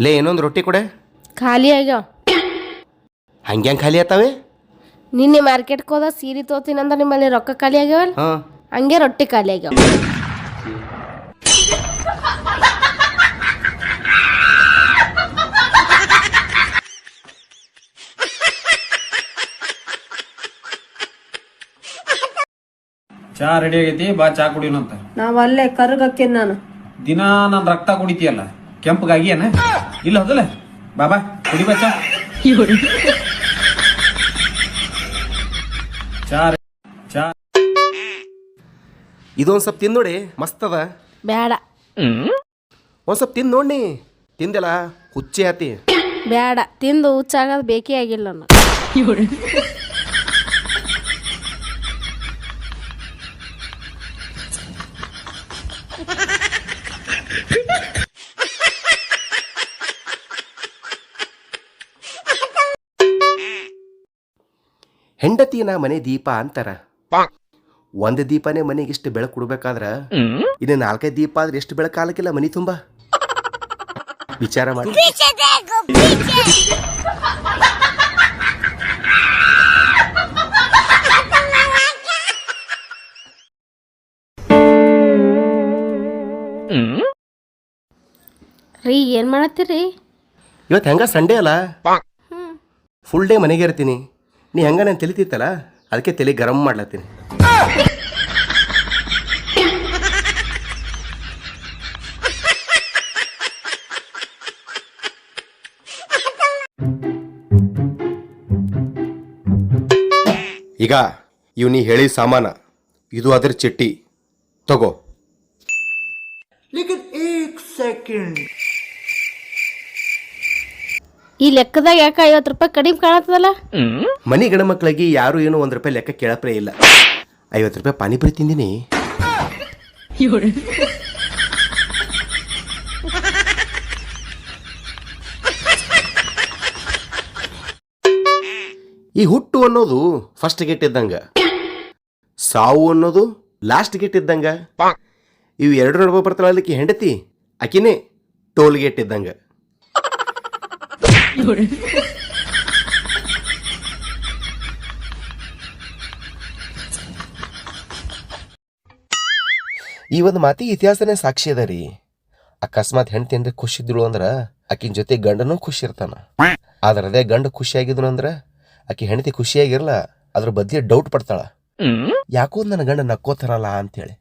ಲೇ ಇನ್ನೊಂದು ರೊಟ್ಟಿ ಕೊಡೆ. ಖಾಲಿ ಆಗ್ಯಾವ. ಹಂಗ್ಯಾಂಗೆ ಖಾಲಿ ಆತಾವೆ? ನಿನ್ನೆ ಮಾರ್ಕೆಟ್ಗೆ ಹೋದ ಸೀರೆ ತೋತೀನಿ ಅಂದ್ರೆ ನಿಮ್ಮಲ್ಲಿ ರೊಕ್ಕ ಖಾಲಿ ಆಗ್ಯಾವಲ್ಲ, ಹಾಂ, ಹಂಗೆ ರೊಟ್ಟಿ ಖಾಲಿ ಆಗ್ಯಾವ. ಚಾ ರೆಡಿ ಆಗೈತಿ, ಬಾ ಚಾ ಕುಡಿಯೋಣಂತ. ನಾವ್ ಅಲ್ಲೇ ಕರ್ಗಕ್ಕೇನ್ ನಾನು. ದಿನ ನನ್ ರಕ್ತ ಕುಡಿತೀಯಲ್ಲ, ಕೆಂಪಗಾಗಿ ಏನ ಇಲ್ಲ ಹೌದಲ್ಲ? ಬಾಬಾ ಕುಡಿ ಬಾ ಚಾ. ಚಾ ಚಾ ಇದೊಂದು ಸ್ವಲ್ಪ ತಿಂದು ನೋಡಿ, ಮಸ್ತ್ ಅದ. ಬೇಡ ಒಂದು ಸ್ವಲ್ಪ ತಿಂದು ನೋಡಿ. ತಿಂದೆಲ್ಲ ಹುಚ್ಚಿ ಆತಿ. ಬೇಡ, ತಿಂದು ಹುಚ್ಚಾಗೋದು ಬೇಕೇ ಆಗಿಲ್ಲ ನಾನು. ಹೆಂಡತಿನ ಮನೆ ದೀಪ ಅಂತಾರ. ಒಂದು ದೀಪನೇ ಮನೆಗೆ ಇಷ್ಟು ಬೆಳಕು ಕೊಡ್ಬೇಕಾದ್ರ ಇನ್ನು 4-5 ದೀಪ ಆದ್ರೆ ಎಷ್ಟು ಬೆಳಕು ಆಲಕ್ಕಿಲ್ಲ ಮನೆ ತುಂಬಾ? ವಿಚಾರ ಮಾಡಿ. ರೀ ಏನ್ ಮಾಡತ್ತೀರಿ? ಇವತ್ತು ಹೆಂಗ ಸಂಡೇ ಅಲ್ಲ, ಫುಲ್ ಡೇ ಮನೆಗೆ ಇರ್ತೀನಿ. ನೀ ಹೆಂಗ ನಾನು ತಿಳಿತಿತ್ತಲ್ಲ, ಅದಕ್ಕೆ ತಲೆ ಗರಂ ಮಾಡ್ಲತ್ತೀನಿ. ಈಗ ಇವ್ ನೀ ಹೇಳಿ ಸಾಮಾನ, ಇದು ಅದ್ರ ಚಿಟ್ಟಿ ತಗೋ. ಈ ಲೆಕ್ಕದಾಗ ಯಾಕೆ 50 ರೂಪಾಯಿ ಕಡಿಮೆ ಕಾಣತ್ತದಲ್ಲ? ಮನಿ ಗಂಡ ಮಕ್ಕಳಿಗೆ ಯಾರು ಏನೋ 1 ರೂಪಾಯಿ ಲೆಕ್ಕ ಕೇಳಪ್ರೇ ಇಲ್ಲ. 50 ರೂಪಾಯಿ ಪಾನಿಪುರಿ ತಿಂದಿನಿ. ಈ ಹುಟ್ಟು ಅನ್ನೋದು ಫಸ್ಟ್ ಗೇಟ್ ಇದ್ದಂಗ, ಸಾವು ಅನ್ನೋದು ಲಾಸ್ಟ್ ಗೇಟ್ ಇದ್ದಂಗ. ಇವು 2 ನಡುವೆ ಬರ್ತಾಳಲಿಕ್ಕೆ ಹೆಂಡತಿ, ಆಕಿನೇ ಟೋಲ್ ಗೇಟ್ ಇದ್ದಂಗ. ಈ ಒಂದು ಮಾತಿಗೆ ಇತಿಹಾಸನೇ ಸಾಕ್ಷಿ ಅದ ರೀ. ಅಕಸ್ಮಾತ್ ಹೆಂಡತಿ ಏನ್ರಿ ಖುಷಿ ಇದ್ರು ಅಂದ್ರ ಆಕಿನ ಜೊತೆ ಗಂಡನೂ ಖುಷಿ ಇರ್ತಾನ. ಆದ್ರ ಅದೇ ಗಂಡ ಖುಷಿಯಾಗಿದ್ರು ಅಂದ್ರ ಆಕಿ ಹೆಂಡತಿ ಖುಷಿಯಾಗಿರಲ್ಲ, ಅದ್ರ ಬದ್ಲಿ ಡೌಟ್ ಪಡ್ತಾಳ, ಯಾಕೋ ನನ್ನ ಗಂಡ ನಕ್ಕೋತಾರಲ್ಲ ಅಂತೇಳಿ.